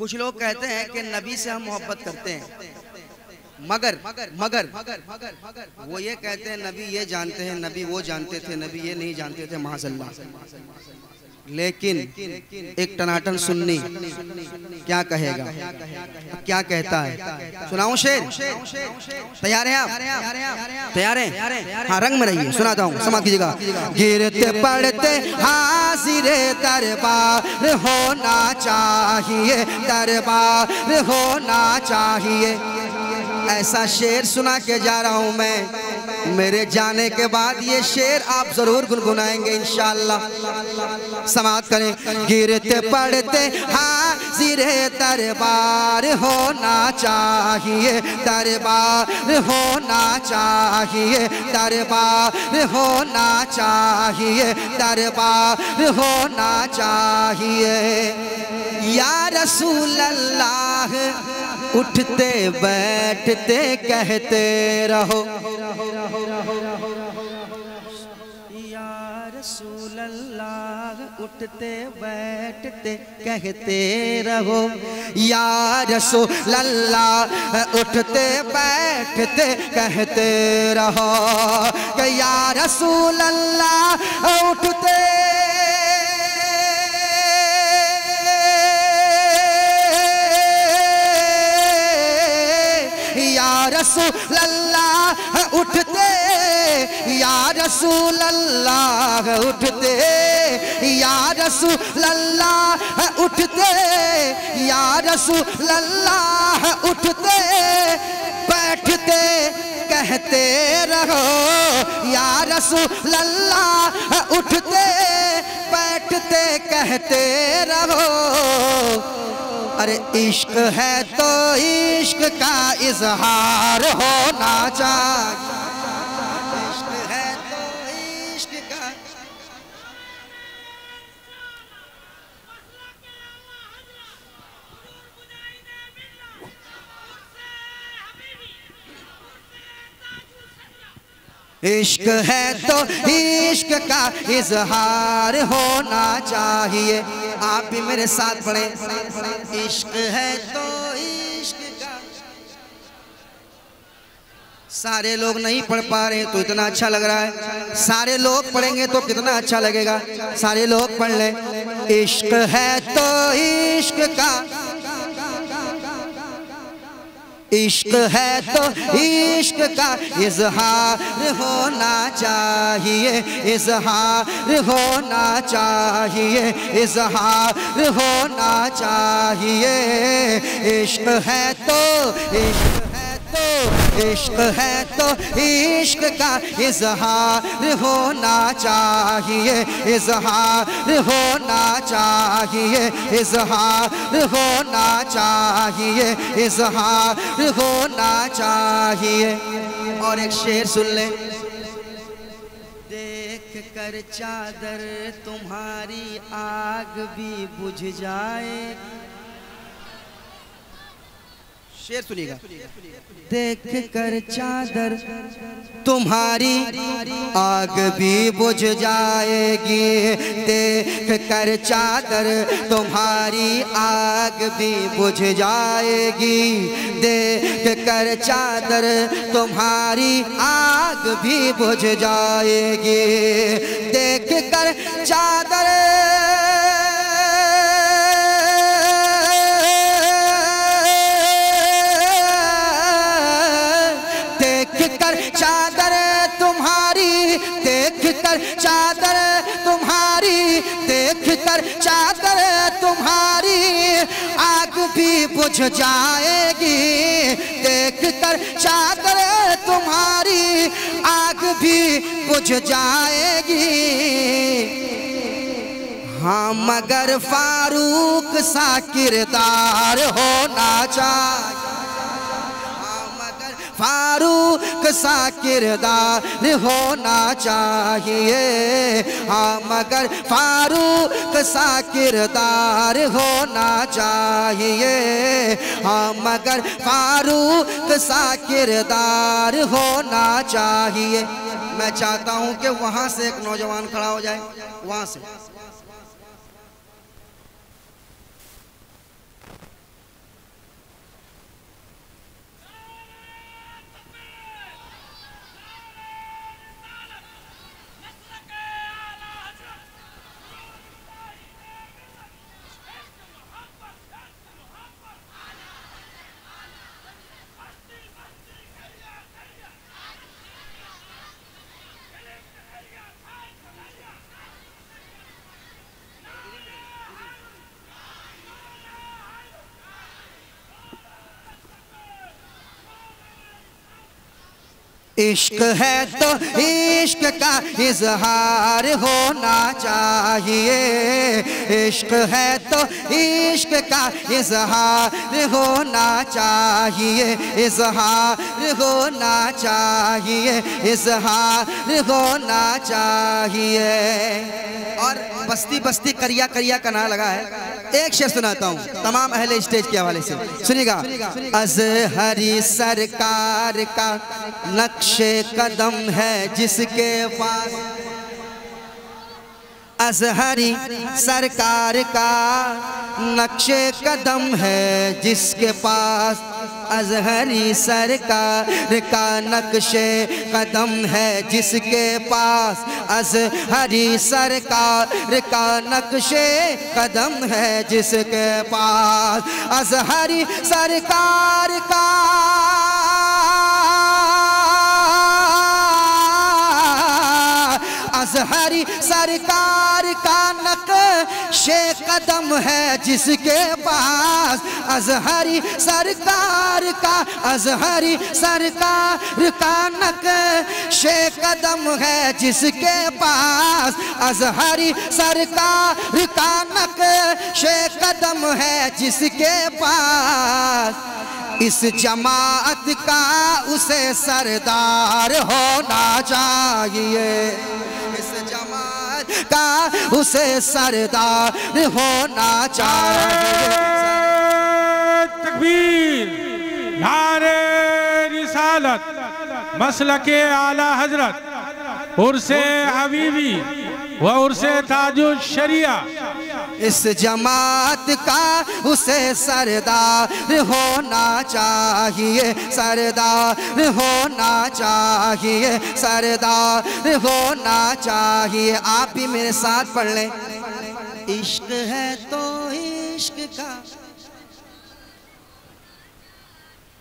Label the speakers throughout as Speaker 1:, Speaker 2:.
Speaker 1: कुछ लोग कहते हैं कि नबी से हम मोहब्बत करते हैं, मगर मगर वो ये कहते हैं नबी ये जानते हैं, नबी वो जानते थे, नबी ये नहीं जानते थे, माज़अल्लाह। लेकिन एक टनाटन सुन्नी क्या कहेगा, क्या कहता है, सुनाऊं शेर? तैयार हैं आप? तैयार हैं? हाँ, रंग में रहिए, सुनाता हूँ, समाप्त कीजिएगा। गिरते पड़ते हाजिरे दरबार होना चाहिए, दरबार होना चाहिए। ऐसा शेर सुना के जा रहा हूँ मैं, मेरे जाने के बाद ये शेर आप जरूर गुनगुनाएंगे इंशाअल्लाह। समाप्त करें। गिरते पड़ते हाजिरे दरबार होना चाहिए, दरबार होना चाहिए, दरबार होना चाहिए, दरबार होना चाहिए। या रसूल अल्लाह उठते बैठते कहते रहो, या रसूल अल्लाह उठते बैठते कहते रहो, या रसूल अल्लाह उठते बैठते कहते रहो, या रसूल अल्लाह उठते रसूल अल्लाह उठते, या रसूल अल्लाह उठते, या रसूल अल्लाह उठते, या रसूल अल्लाह उठते बैठते कहते रहो, या रसूल अल्लाह उठते बैठते कहते रहो। अरे इश्क है तो इश्क का इजहार होना चाहिए, इश्क है तो इश्क का। इश्क है तो इश्क का इजहार होना चाहिए। आप भी मेरे साथ पढ़ें, इश्क है तो इश्क का। सारे लोग नहीं पढ़ पा रहे तो इतना अच्छा लग रहा है, सारे लोग पढ़ेंगे तो कितना अच्छा लगेगा। सारे लोग पढ़ लें। इश्क है तो इश्क का, इश्क है तो इश्क का इजहार होना चाहिए, इजहार होना चाहिए, इजहार होना चाहिए। इश्क है तो इश्क है तो इश्क है तो इश्क का इजहार होना चाहिए, इजहार होना चाहिए, इजहार होना चाहिए, इजहार होना चाहिए। और एक शेर सुन ले। देख कर चादर तुम्हारी आग भी बुझ जाए, शेर सुनिएगा। देख कर चादर तुम्हारी आग भी बुझ जाएगी, देख कर चादर तुम्हारी आग भी बुझ जाएगी, देख कर चादर तुम्हारी आग भी बुझ जाएगी, देख कर चादर चादर तुम्हारी, देख कर चादर तुम्हारी, देख कर चादर तुम्हारी आग भी बुझ जाएगी, देख कर चादर तुम्हारी आग भी बुझ जाएगी। हाँ मगर फारूक सा किरदार होना चाहिए, फारूक सा किरदार होना चाहिए। हाँ मगर फारूक सा किरदार होना चाहिए, हाँ मगर फारूक सा किरदार होना चाहिए। मैं चाहता हूँ कि वहाँ से एक नौजवान खड़ा हो जाए, वहाँ से। इश्क है तो इश्क का इजहार होना चाहिए, इश्क है तो इश्क का इजहार होना चाहिए, इजहार होना चाहिए, इजहार होना चाहिए। और बस्ती बस्ती करिया करिया का नारा लगा है। एक शेर सुनाता हूँ तमाम अहले स्टेज के हवाले से, सुनिएगा। अज़हरी सरकार का नक्शे कदम है जिसके पास, अज़हरी सरकार का नक्शे कदम है जिसके पास, अज़हरी सरकार का नक्शे कदम है जिसके पास, अज़हरी सरकार का नक्शे कदम है जिसके पास, अज़हरी सरकार का अज़हरी सरकार का नक्शे कदम है जिसके पास, अज़हरी सरकार का, अज़हरी सरकार का नक्शे कदम है जिसके पास, अज़हरी सरकार का नक्शे कदम है जिसके पास। इस जमात का उसे सरदार होना चाहिए, इस जमात का उसे सरदार होना चाहिए।
Speaker 2: तकबीर, नारे रिसालत, मसलके आला हजरत, उर्से हबीबी व उर्से ताजुश शरिया।
Speaker 1: इस जमात का उसे सरदार होना चाहिए, सरदार होना चाहिए, सरदार होना चाहिए। आप भी मेरे साथ पढ़ लें। इश्क है तो इश्क का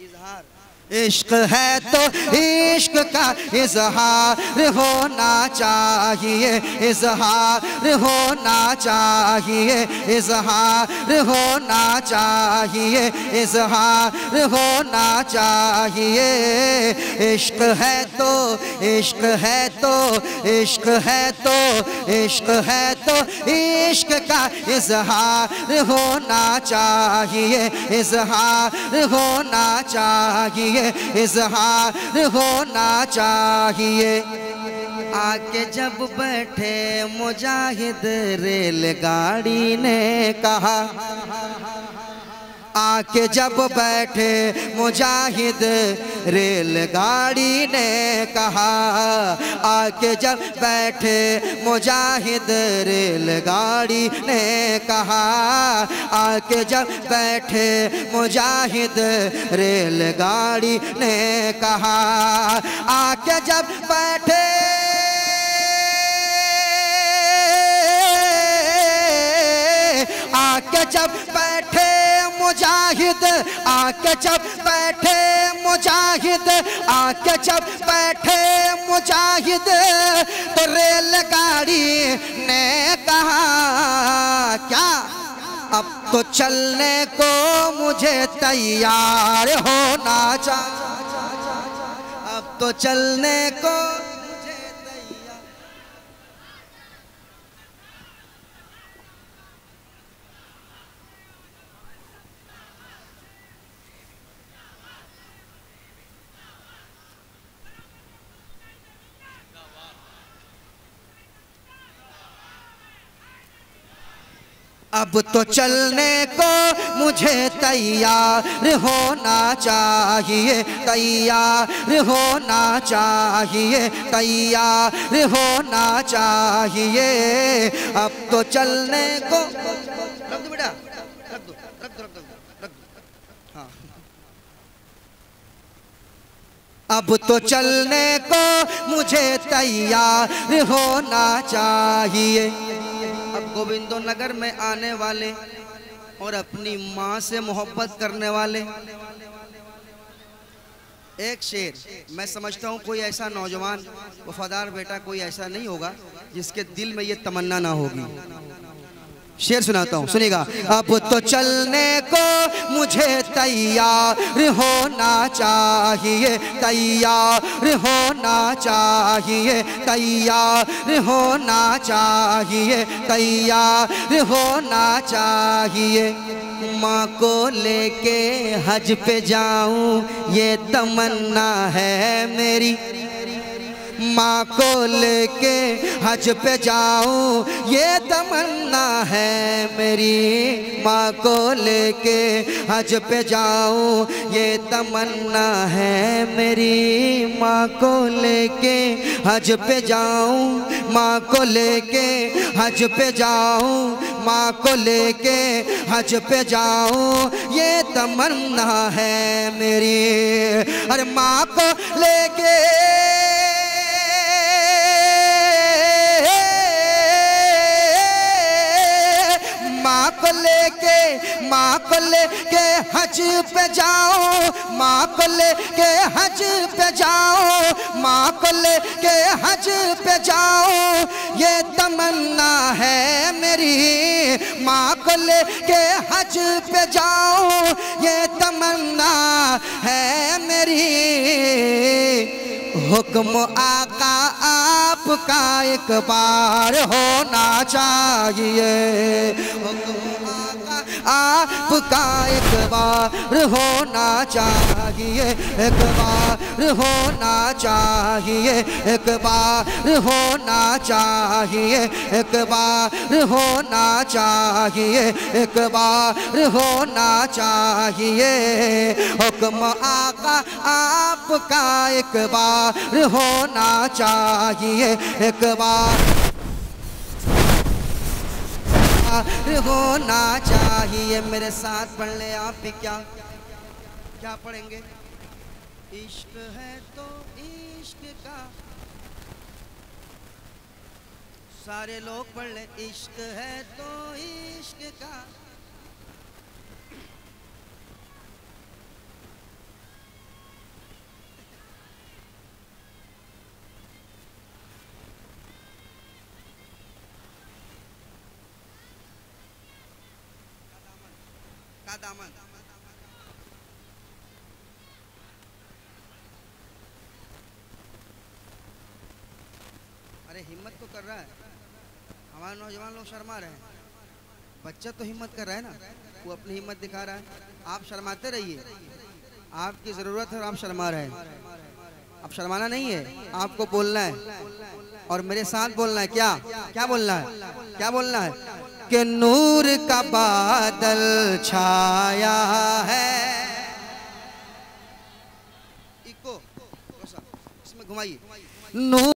Speaker 1: इजहार, इश्क है तो इश्क का इजहार होना चाहिए, इजहार होना चाहिए, इजहार होना चाहिए, इजहार होना चाहिए। इश्क है तो इश्क है तो इश्क है तो इश्क है तो इश्क का इजहार होना चाहिए, इजहार होना चाहिए, इजहार होना चाहिए। आके जब बैठे मुजाहिद रेलगाड़ी ने कहा, आके जब बैठे मुजाहिद रेलगाड़ी ने कहा, आके जब बैठे मुजाहिद रेलगाड़ी ने कहा, आके जब बैठे मुजाहिद रेलगाड़ी ने कहा, आके जब बैठे आके जब बैठे मुजाहिद, आके जब बैठे मुजाहिद, आके जब बैठे मुजाहिद, तो रेलगाड़ी ने कहा क्या, अब तो चलने को मुझे तैयार होना चाहिए, अब तो चलने को अब तो चलने को मुझे तैयार होना चाहिए, तैयार होना चाहिए, तैयार होना चाहिए। अब तो चलने को रख दो बेटा, रख दो, रख दो, रख दो, रख दो। हाँ, अब तो चलने को मुझे तैयार होना चाहिए। अब गोविंदो नगर में आने वाले और अपनी माँ से मोहब्बत करने वाले, एक शेर, मैं समझता हूँ कोई ऐसा नौजवान वफादार बेटा कोई ऐसा नहीं होगा जिसके दिल में ये तमन्ना ना होगी। शेर सुनाता हूँ, सुनिएगा। अब तो चलने को मुझे तैयार होना चाहिए, तैयार होना चाहिए, तैयार होना चाहिए, तैयार होना चाहिए। माँ को लेके हज पे जाऊँ ये तमन्ना है मेरी, माँ को लेके हज पे जाऊँ ये तमन्ना है मेरी, माँ को लेके हज पे जाऊँ ये तमन्ना है मेरी, माँ को लेके हज पे जाऊँ, माँ को लेके हज पे जाऊँ, माँ को लेके हज पे जाऊँ ये तमन्ना है मेरी। अरे माँ को लेके माँ को लेके हज पे जाओ, माँ को लेके हज पे जाओ, माँ को लेके हज पे जाओ ये तमन्ना है मेरी, माँ को लेके हज पे जाओ ये तमन्ना है मेरी। हुक्म आका आपका एक बार होना चाहिए, हुक्म आका आपका एक बार होना चाहिए, एक बार होना चाहिए, एक बार होना चाहिए, एक बार होना चाहिए, एक बार होना चाहिए। हुक्म आका आपका एक बार होना चाहिए, एक बार होना चाहिए। मेरे साथ पढ़ ले आप भी। क्या क्या पढ़ेंगे? इश्क है तो इश्क का, सारे लोग पढ़ ले। इश्क है तो इश्क का, का दामन। अरे हिम्मत तो कर रहा है, हमारे नौजवान लोग शर्मा रहे हैं। बच्चा तो हिम्मत कर रहा है ना, वो अपनी हिम्मत दिखा रहा है। आप शर्माते रहिए, आपकी जरूरत है और आप शर्मा रहे हैं। अब शर्माना नहीं है, आपको बोलना है और मेरे साथ बोलना है। क्या क्या बोलना है? क्या बोलना है? कि नूर का बादल छाया है। इको इसमें घुमाइए। नूर